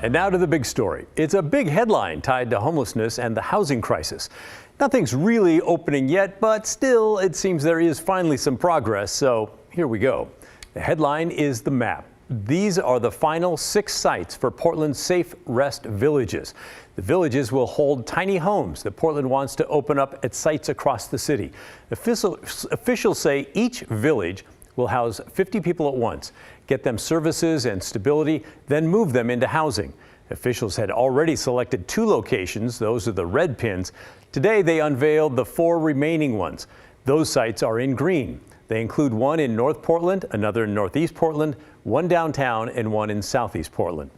And now to the big story. It's a big headline tied to homelessness and the housing crisis. Nothing's really opening yet, but still, it seems there is finally some progress. So here we go. The headline is the map. These are the final 6 sites for Portland's Safe Rest Villages. The villages will hold tiny homes that Portland wants to open up at sites across the city. Officials say each village will house 50 people at once, get them services and stability, then move them into housing. Officials had already selected 2 locations. Those are the red pins. Today, they unveiled the 4 remaining ones. Those sites are in green. They include one in North Portland, another in Northeast Portland, one downtown, and one in Southeast Portland.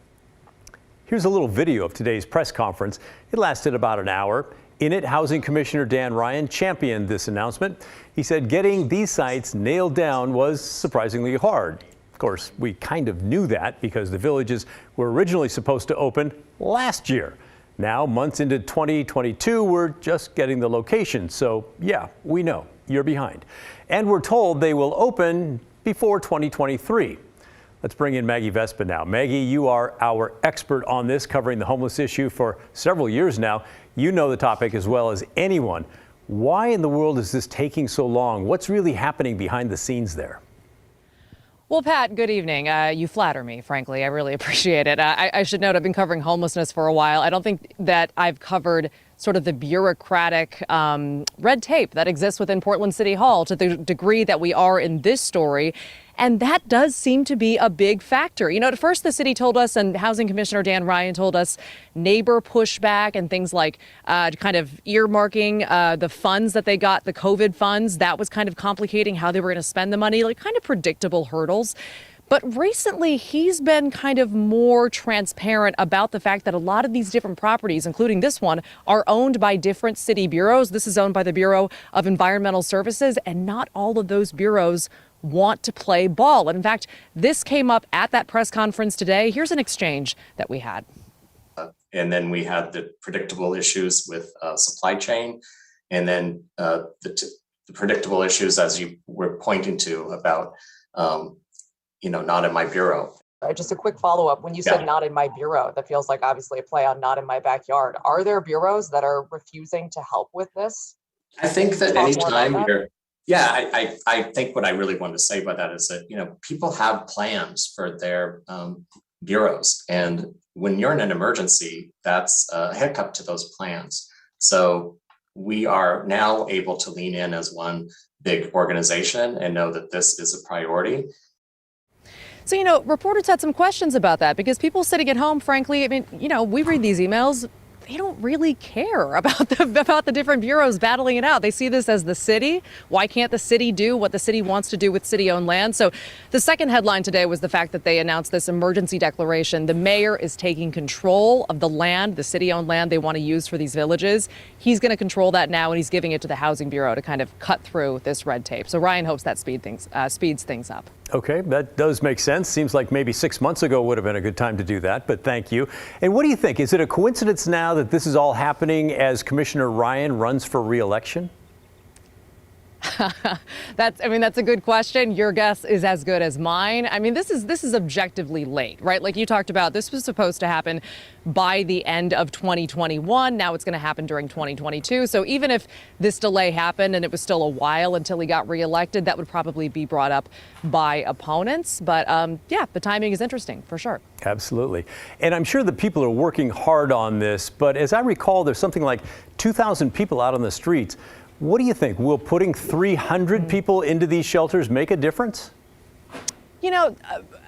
Here's a little video of today's press conference. It lasted about an hour. In it, Housing Commissioner Dan Ryan championed this announcement. He said getting these sites nailed down was surprisingly hard. Of course, we kind of knew that because the villages were originally supposed to open last year. Now, months into 2022, we're just getting the location. So, yeah, we know you're behind. And we're told they will open before 2023. Let's bring in Maggie Vespa now. Maggie, you are our expert on this, covering the homeless issue for several years now. You know the topic as well as anyone. Why in the world is this taking so long? What's really happening behind the scenes there? Well, Pat, good evening. You flatter me, frankly. I really appreciate it. I should note I've been covering homelessness for a while. I don't think that I've covered sort of the bureaucratic red tape that exists within Portland City Hall to the degree that we are in this story. And that does seem to be a big factor. You know, at first the city told us, and Housing Commissioner Dan Ryan told us, neighbor pushback and things like kind of earmarking the funds that they got, the COVID funds. That was kind of complicating how they were going to spend the money, like kind of predictable hurdles. But recently, he's been kind of more transparent about the fact that a lot of these different properties, including this one, are owned by different city bureaus. This is owned by the Bureau of Environmental Services, and not all of those bureaus want to play ball. And in fact, this came up at that press conference today. Here's an exchange that we had. And then we had the predictable issues with supply chain, and then the predictable issues, as you were pointing to, about not in my bureau. Just a quick follow-up. When you said not in my bureau, that feels like obviously a play on not in my backyard. Are there bureaus that are refusing to help with this? I think that anytime you're, I think what I really want to say about that is that, people have plans for their bureaus. And when you're in an emergency, that's a hiccup to those plans. So we are now able to lean in as one big organization and know that this is a priority. So, reporters had some questions about that because people sitting at home, frankly, I mean, we read these emails. They don't really care about the different bureaus battling it out. They see this as the city. Why can't the city do what the city wants to do with city-owned land? So the second headline today was the fact that they announced this emergency declaration. The mayor is taking control of the land, the city-owned land they want to use for these villages. He's going to control that now, and he's giving it to the Housing Bureau to kind of cut through this red tape. So Ryan hopes that speeds things up. Okay, that does make sense. Seems like maybe 6 months ago would have been a good time to do that, but thank you. And what do you think? Is it a coincidence now that this is all happening as Commissioner Ryan runs for re-election? That's a good question. Your guess is as good as mine. I mean, this is objectively late, right? Like you talked about, this was supposed to happen by the end of 2021. Now it's going to happen during 2022. So even if this delay happened and it was still a while until he got reelected, that would probably be brought up by opponents. But the timing is interesting for sure. Absolutely. And I'm sure that people are working hard on this. But as I recall, there's something like 2,000 people out on the streets. What do you think? Will putting 300 people into these shelters make a difference?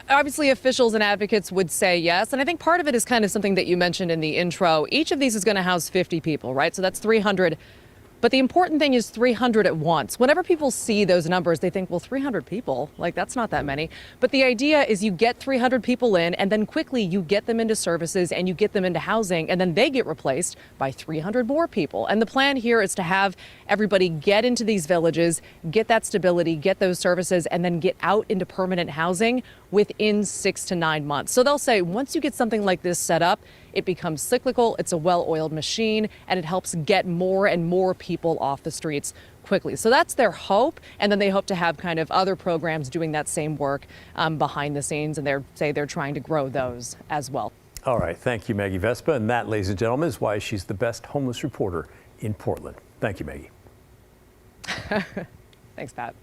Obviously officials and advocates would say yes. And I think part of it is kind of something that you mentioned in the intro. Each of these is going to house 50 people, right? So that's 300. But the important thing is 300 at once. Whenever people see those numbers, they think, well, 300 people, like that's not that many. But the idea is you get 300 people in and then quickly you get them into services and you get them into housing and then they get replaced by 300 more people. And the plan here is to have everybody get into these villages, get that stability, get those services, and then get out into permanent housing within 6 to 9 months. So they'll say once you get something like this set up, it becomes cyclical, it's a well-oiled machine, and it helps get more and more people off the streets quickly. So that's their hope. And then they hope to have kind of other programs doing that same work behind the scenes. And they're trying to grow those as well. All right. Thank you, Maggie Vespa. And that, ladies and gentlemen, is why she's the best homeless reporter in Portland. Thank you, Maggie. Thanks, Pat.